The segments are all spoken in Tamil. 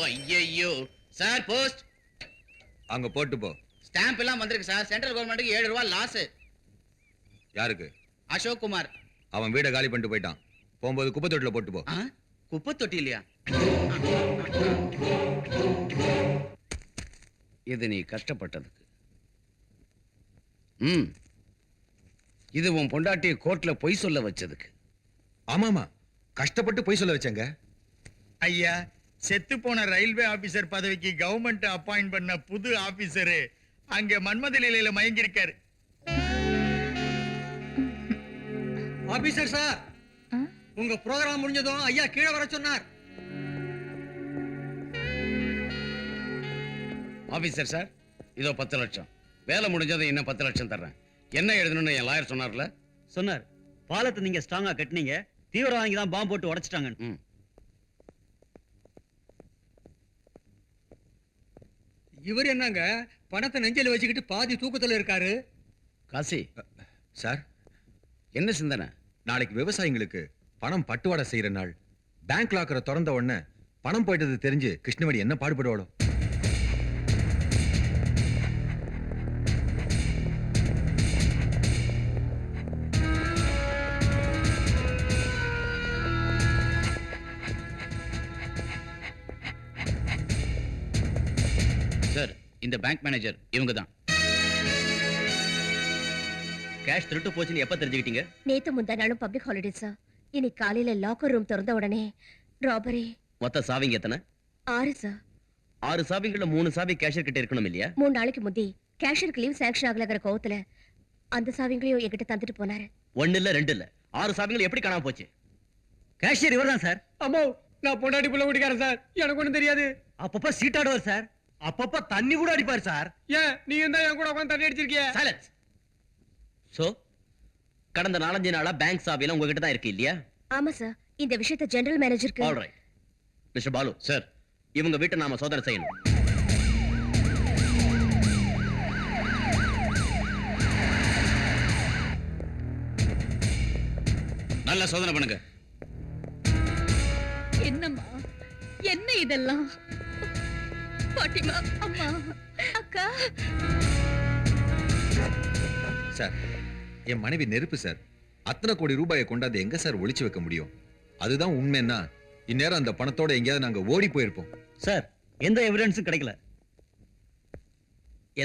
ஐயோ சார் போஸ்ட் அங்க போட்டு போ. ஸ்டாம்ப் எல்லாம் வந்திருக்கு சார். சென்ட்ரல் கவர்மெண்ட்டுக்கு 7 ரூபாய் லாஸ். யாருக்கு? அசோக் குமார். அவன் வீட காலி பண்ணிட்டு போயிட்டான். போகும்போது குப்பை தொட்டில போட்டு போ. குப்பை தொட்டி இல்லையா? இது நீ கஷ்டப்பட்டதுக்கு. இது உன் பொண்டாட்டி கோர்ட்ல பொய் சொல்ல வச்சதுக்கு. ஆமாமா, கஷ்டப்பட்டு பொய் சொல்ல வச்சேங்க. ஐயா, செத்து போன ரயில்வே ஆபீசர் பதவிக்கு கவர்மெண்ட் அப்பாயிண்ட் பண்ண புது ஆபீசரு அங்க மன்மத நிலையில மயங்கி இருக்காரு. ஆபீசர் சார், உங்க ப்ரோகிராம் முடிஞ்சதும் ஐயா கீழே வர சொன்னார். ஆபீசர் சார், இதோ 10 லட்சம். வேலை முடிஞ்சதும் இன்னும் 10 லட்சம் தர்றேன். என்ன எழுதணும்னு என் லாயர் சொன்னார்ல? சொன்னார். பாலத்தை நீங்க ஸ்ட்ராங்கா கட்டினீங்க, தீவிரவாதிங்க தான் பாம்பு போட்டு உடைச்சிட்டாங்க. இவர் என்னங்க பணத்தை நெஞ்சில வச்சுக்கிட்டு பாதி தூக்கத்துல இருக்காரு? காசி சார், என்ன சிந்தனை? நாளைக்கு விவசாயிங்களுக்கு பணம் பட்டுவாடை செய்யற நாள். பேங்க் லாக்கரை திறந்த உடனே பணம் போயிட்டது தெரிஞ்சு கிருஷ்ணவேணி என்ன பாடுபடுவாளோ? சார், இந்த பேங்க் மேனேஜர் இவங்க தான். கேஷ் திருட்டு போச்சுன்னு எப்ப தெரிஞ்சுக்கிட்டீங்க? நேத்து முந்தா நாளும் பப்ளிக் ஹாலிடே சார். இன்னைக்கு காலையில லாக்கர் ரூம் திறந்த உடனே ராபரி. மொத்த சாவிங்க எத்தனை? 6 சார். 6 சாவிங்கள்ல 3 சாவி கேஷியர் கிட்ட இருக்கணும் இல்லையா? 3 நாளைக்கு முந்தி கேஷியருக்கு லீவ் சாங்ஷன் ஆகலங்கிற கோவத்துல அந்த சாவிங்களையும் என்கிட்ட தந்துட்டு போனாரு. 1 இல்ல 2 இல்ல 6 சாவிங்கள் எப்படி காணாம போச்சு? கேஷியர் இவர்தான் சார். அம்மோ, நான் பொண்டாட்டி புள்ள ஓடிக்காரன் சார். எனக்கு ஒண்ணும் தெரியாது. அப்பப்ப சீட்டாடுவார் சார். அப்பப்ப தண்ணி கூட அடிப்பார் சார். ஏன் நீ இருந்தா என் கூட உட்காந்து தண்ணி அடிச்சிருக்கிய? சைலன்ஸ். சோ கடந்த 4-5 நாளா பேங்க் சாவியெல்லாம் உங்ககிட்ட தான் இருக்கு இல்லையா? ஆமா சார். இந்த விஷயத்தை ஜெனரல் மேனேஜருக்கு. All right mister Balu sir, இவங்க வீட்டை நாம சோதனை செய்யணும். நல்லா சோதனை பண்ணுங்க. என்னம்மா என்ன இதெல்லாம்? பாட்டிமா, அம்மா, அக்கா. சார், என் மனைவி நெருப்பு சார். அத்தனை கோடி ரூபாயை கொண்டாந்து எங்க சார் ஒளிச்சு வைக்க முடியும்? அதுதான் உண்மைன்னா இந்நேரம் அந்த பணத்தோட எங்கேயாவது நாங்க ஓடி போயிருப்போம். சார், எந்த எவிடன்ஸும் கிடைக்கல.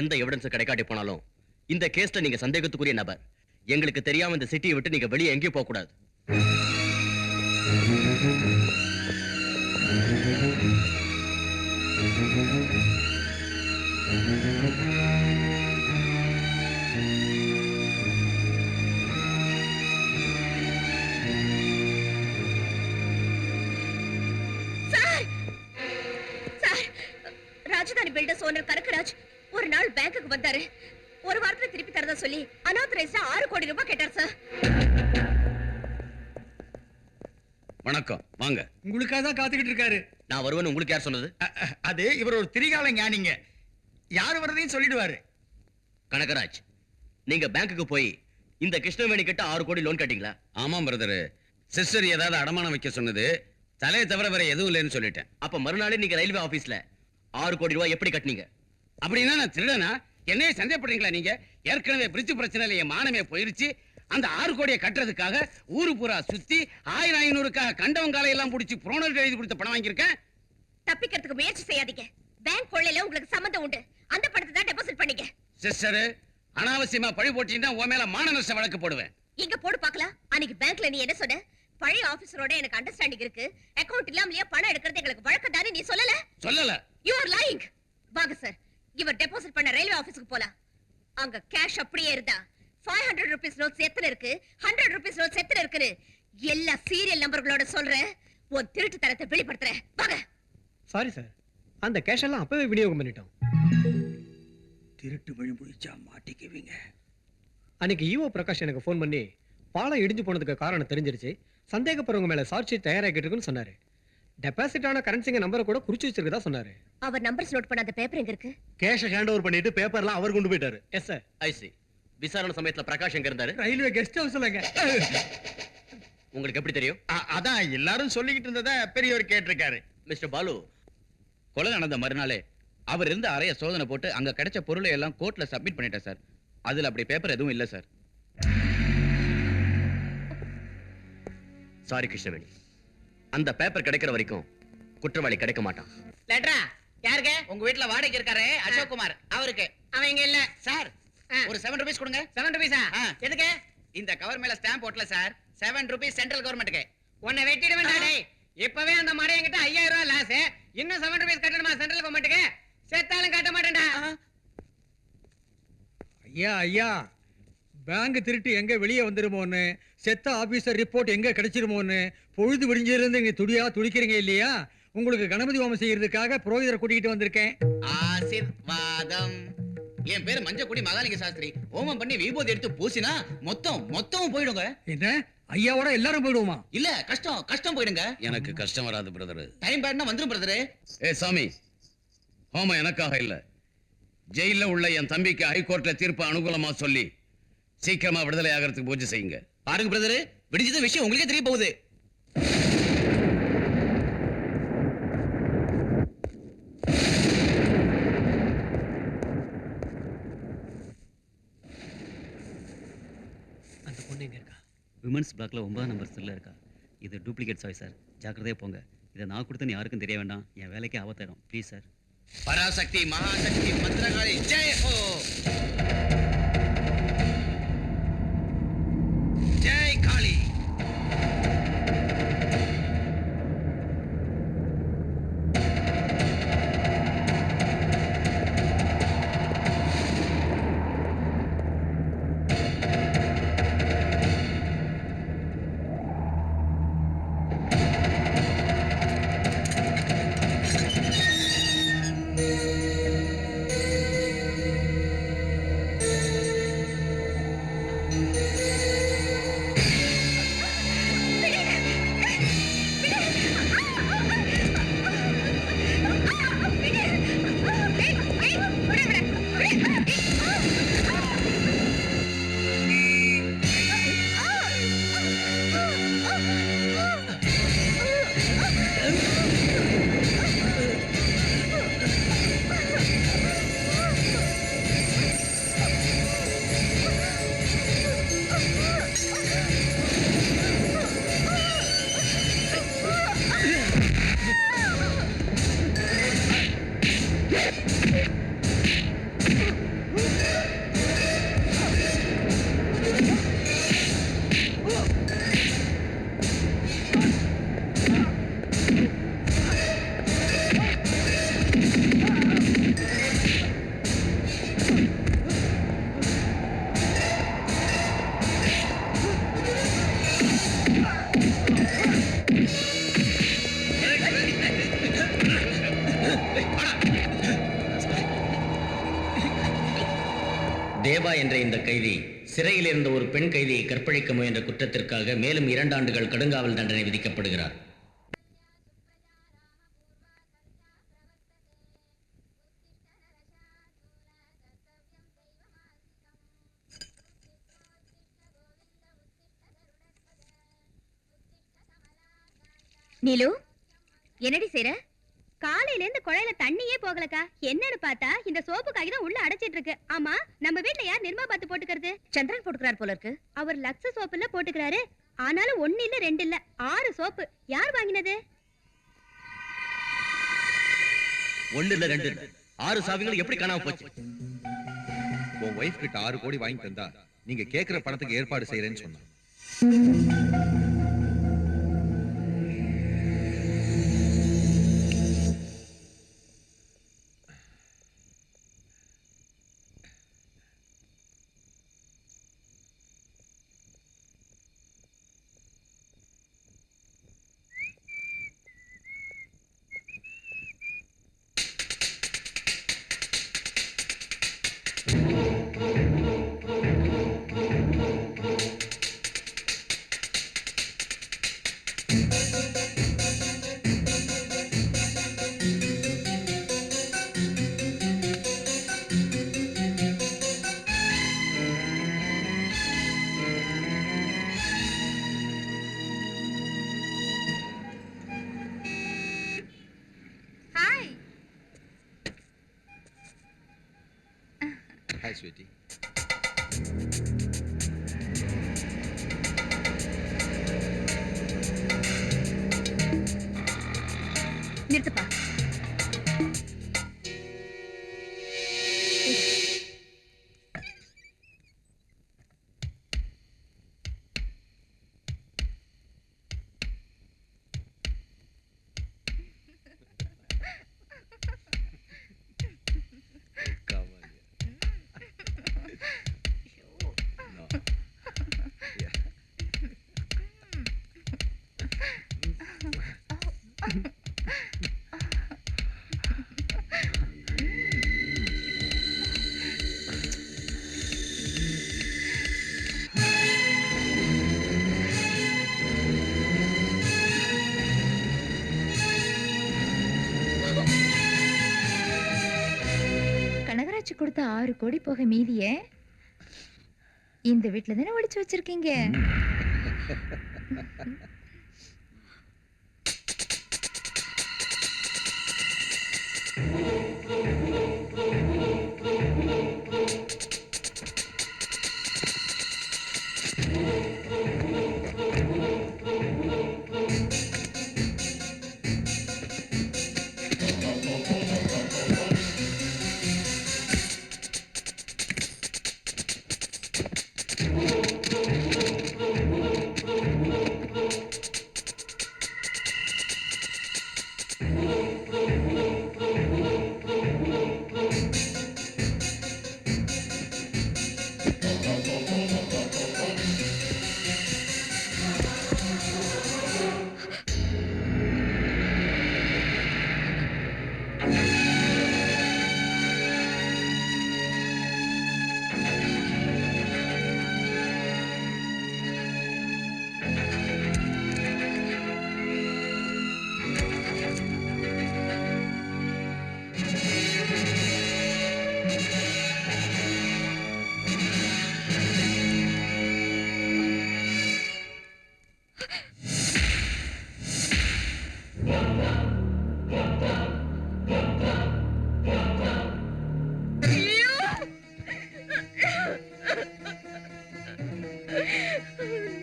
எந்த எவிடன்ஸ் கிடைக்காட்டி போனாலும் இந்த கேஸ்ல நீங்க சந்தேகத்துக்குரிய நபர். எங்களுக்கு தெரியாம இந்த சிட்டியை விட்டு நீங்க வெளியே எங்கேயும் போக கூடாது. ராஜதானி பில்டர்ஸ் ஓனர் கனகராஜ் ஒரு நாள் பேங்க்குக்கு வந்தாரு. ஒரு வாரத்துல திருப்பி தரதா சொல்லி அனாதரைஸ்டா 6 கோடி ரூபாய் கேட்டார் சார். வணக்கம், வாங்க. உங்களுக்காக தான் காத்துக்கிட்டு இருக்காரு. நான் வருவேன்னு உங்களுக்கு யார் சொன்னது? அது இவர் ஒரு திரிகால ஞானிங்க. யார் வரதையும் சொல்லிடுவாரு. கனகராஜ், நீங்க பேங்க்குக்கு போய் இந்த கிருஷ்ணவேணி கிட்ட 6 கோடி லோன் கட்டிங்களா? ஆமாம் பிரதர். சிஸ்டர் ஏதாவது அடமானம் வைக்க சொன்னது, தலையை தவிர வேற எதுவும் இல்லைன்னு சொல்லிட்டேன். அப்ப மறுநாளே நீங்க ரயில்வே ஆபீஸ்ல 6 கோடி ரூபாய் எப்படி கட்டினீங்க? அப்படின்னா நான் திருடனா? என்னையே சந்தேகப்படுறீங்களா நீங்க? ஏற்கனவே பிரிட்ஜ் பிரச்சனையில என் மானமே போயிருச்சு. அந்த 6 கோடியை கட்டுறதுக்காக ஊரு பூரா சுத்தி 1000-500க்காக கண்டவங்காலை எல்லாம் பிடிச்சி புரோனல் எழுதி கொடுத்த பணம் வாங்கியிருக்கேன். தப்பிக்கிறதுக்கு முயற்சி செய்யாதீங்க. பேங்க் கொள்ளையில உங்களுக்கு சம்மந்தம் உண்டு. அந்த பணத்தை தான் டெபாசிட் பண்ணீங்க. சிஸ்டர், அனாவசியமா பழி போட்டீங்கன்னா உன் மேல மான நஷ்ட வழக்கு போடுவேன். இங்க போடு பார்க்கலாம். அன்னைக்கு பேங்க்ல நீ என்ன சொன்ன? பழைய ஆபீசரோட எனக்கு அண்டர்ஸ்டாண்டிங் இருக்கு. அக்கவுண்ட் இல்லாமலே பணம் எடுக்கிறது எங்களுக்கு வழக்கம் தானே நீ சொல்லல? சொல்லல. You are lying. வாங்க சார், இவர் டெபாசிட் பண்ண ரயில்வே ஆபீஸ்க்கு போலாம். அங்க கேஷ் அப்படியே இருந்தா 500 rupees நோட்ஸ் எத்தனை இருக்கு, 100 rupees நோட்ஸ் எத்தனை இருக்கு, எல்லா சீரியல் நம்பர்களோட சொல்றேன். உன் திருட்டு தரத்தை வெளிப்படுத்துறேன். வாங்க. சாரி சார், அந்த கேஷ் எல்லாம் அப்பவே விநியோகம் பண்ணிட்டோம். திருட்டு வழி முடிச்சா மாட்டிக்குவீங்க. அன்னைக்கு ஈவோ பிரகாஷ் எனக்கு ஃபோன் பண்ணி பாலம் இடிஞ்சு போனதுக்கு காரணம் தெரிஞ்சிருச்சு, சந்தேகப்படுறவங்க மேல சார்ஜ் ஷீட் தயாராகிட்டு இருக்குன்னு சொன்னாரு. டெபாசிட் ஆன கரன்சிங்க நம்பரை கூட குறிச்சு வச்சிருக்கதா சொன்னாரு. அவர் நம்பர்ஸ் நோட் பண்ண அந்த பேப்பர் எங்க இருக்கு? கேஷ் ஹேண்ட் ஓவர் பண்ணிட்டு பேப்பர்லாம் அவர் கொண்டு போயிட்டாரு. Yes sir. I see. விசாரணை சமயத்துல பிரகாஷ் எங்க இருந்தாரு? ரயில்வே கெஸ்ட் ஹவுஸ்லங்க. உங்களுக்கு எப்படி தெரியும்? அதான் எல்லாரும் சொல்லிக்கிட்டு இருந்தத பெரியவர் கேட்டிருக்காரு. மிஸ்டர் பாலு, கொலை நடந்த மறுநாளே அவர் இருந்த அறைய சோதனை போட்டு அங்க கிடைச்ச பொருளை எல்லாம் கோர்ட்ல சப்மிட் பண்ணிட்டேன் சார். அதுல அப்படி பேப்பர் எதுவும் இல்ல சார். சாரி கிருஷ்ணவேணி, அந்த பேப்பர் கிடைக்கிற வரைக்கும் குற்றவாளி கிடைக்க மாட்டான். லெட்டரா யாருக்கு? உங்க வீட்ல வாடகைக்கு இருக்காரு அசோக் குமார், அவருக்கு. அவன் இங்க இல்ல சார். ஒரு 7 ரூபீஸ் கொடுங்க. 7 ரூபீஸா? எதுக்கு? இந்த கவர் மேல ஸ்டாம்ப் போட்டல சார். 7 ரூபீஸ் சென்ட்ரல் கவர்மெண்ட்டுக்கு. உன்னை வெட்டிடுவேன் நானே. இப்பவே அந்த மாடை என்கிட்ட 5000 ரூபாய் லாஸ். இன்னும் 7 ரூபீஸ் கட்டணுமா சென்ட்ரல் கவர்மெண்ட்டுக்கு? செத்தாலும் கட்ட மாட்டேன்டா. ஐயா ஐயா, பேங்க் திருட்டு எங்க வெளியே வந்துருமோன்னு, செத்த ஆபீசர் ரிப்போர்ட் எங்க கிடைச்சிருமோன்னு பொழுது விடிஞ்சிருந்து இங்க துடியா துடிக்கிறீங்க இல்லையா? உங்களுக்கு கணபதி ஹோமம் செய்யறதுக்காக புரோகிதரை கூட்டிகிட்டு வந்திருக்கேன். ஆசீர்வாதம். என் பேரு மஞ்சக்குடி மகாலிங்க சாஸ்திரி. ஹோமம் பண்ணி விபூதி எடுத்து பூசினா மொத்தம் போயிடுங்க. என்ன ஐயாவோட எல்லாரும் போயிடுவோமா? இல்ல, கஷ்டம் போயிடுங்க. எனக்கு கஷ்டம் வராது பிரதர். டைம் பேட்னா வந்துரும் பிரதர். ஏ சாமி, ஹோமம் எனக்காக இல்ல, ஜெயில உள்ள என் தம்பிக்கு ஹைகோர்ட்ல தீர்ப்பு அனுகூலமா சொல்லி சீக்கிரமா விடுதலை ஆகிறதுக்கு பூஜை செய்யுங்க. பாருங்க பிரதர், விடிஞ்சது விஷயம் உங்களுக்கே தெரிய போகுது. அந்த பொண்ணு எங்க இருக்கா? விமன்ஸ் பிளாக்ல 9 நம்பர் செல்ல இருக்கா. இது டூப்ளிகேட் சாய் சார், ஜாக்கிரதையா போங்க. இதை நான் கொடுத்தேன்னு யாருக்கும் தெரிய வேண்டாம். என் வேலைக்கே ஆபத்தாயிரும். Please sir. பராசக்தி மகாசக்தி மந்திரகாளி ஜெய் ஹோ. ஜெய் காளி. தேவா என்ற இந்த கைதி சிறையில் இருந்த ஒரு பெண் கைதியை கற்பழிக்க முயன்ற குற்றத்திற்காக மேலும் 2 ஆண்டுகள் கடுங்காவல் தண்டனை விதிக்கப்படுகிறார். நீலு, என்னடி செய்ற? காலையில இருந்து குழையில தண்ணியே போகலக்கா. என்னன்னு பார்த்தா இந்த சோப்பு காகி தான் உள்ள அடைச்சிட்டு இருக்கு. ஆமா, நம்ம வீட்ல யார் நிர்மா பாத்து போட்டுக்கிறது? சந்திரன் போட்டுக்கிறார் போல இருக்கு. அவர் லக்ஸ் சோப்புல போட்டுக்கிறாரு. ஆனாலும் 1 இல்ல 2 இல்ல 6 சோப்பு. யார் வாங்கினது? 1 இல்ல 2 இல்ல 6 சாவிகள் எப்படி காணாம போச்சு? உன் ஒய்ஃப் கிட்ட 6 கோடி வாங்கி தந்தா நீங்க கேக்குற பணத்துக்கு ஏற்பாடு செய்யறேன்னு சொன்னா. Hi sweetie. நிறுத்துப்பா. கனகராட்சி கொடுத்த 6 கோடி போக மீதிய இந்த வீட்ல தானே ஒளிச்சு வச்சிருக்கீங்க.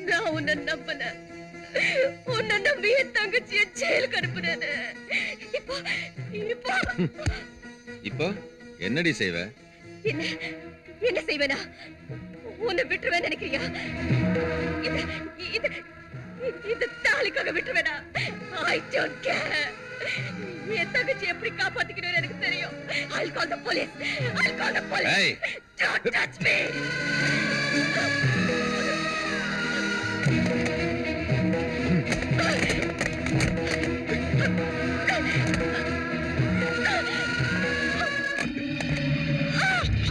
நான் உன்னை நம்பினேன். உன்னை நம்பி என் தங்கச்சியை ஜெயிலுக்கு அனுப்புனேன். இப்போ இப்போ இப்போ என்னடி செய்வ? என்ன என்ன செய்வேனா? உன்னை விட்டுருவேன் நினைக்கிறியா? இது இது இந்த தாலிக்காக விட்டுருவேனா? I don't care. என் தங்கச்சி எப்படி காப்பாத்திக்கணும்னு எனக்கு தெரியும். I'll call the police. I'll call the police. Hey. Don't touch me.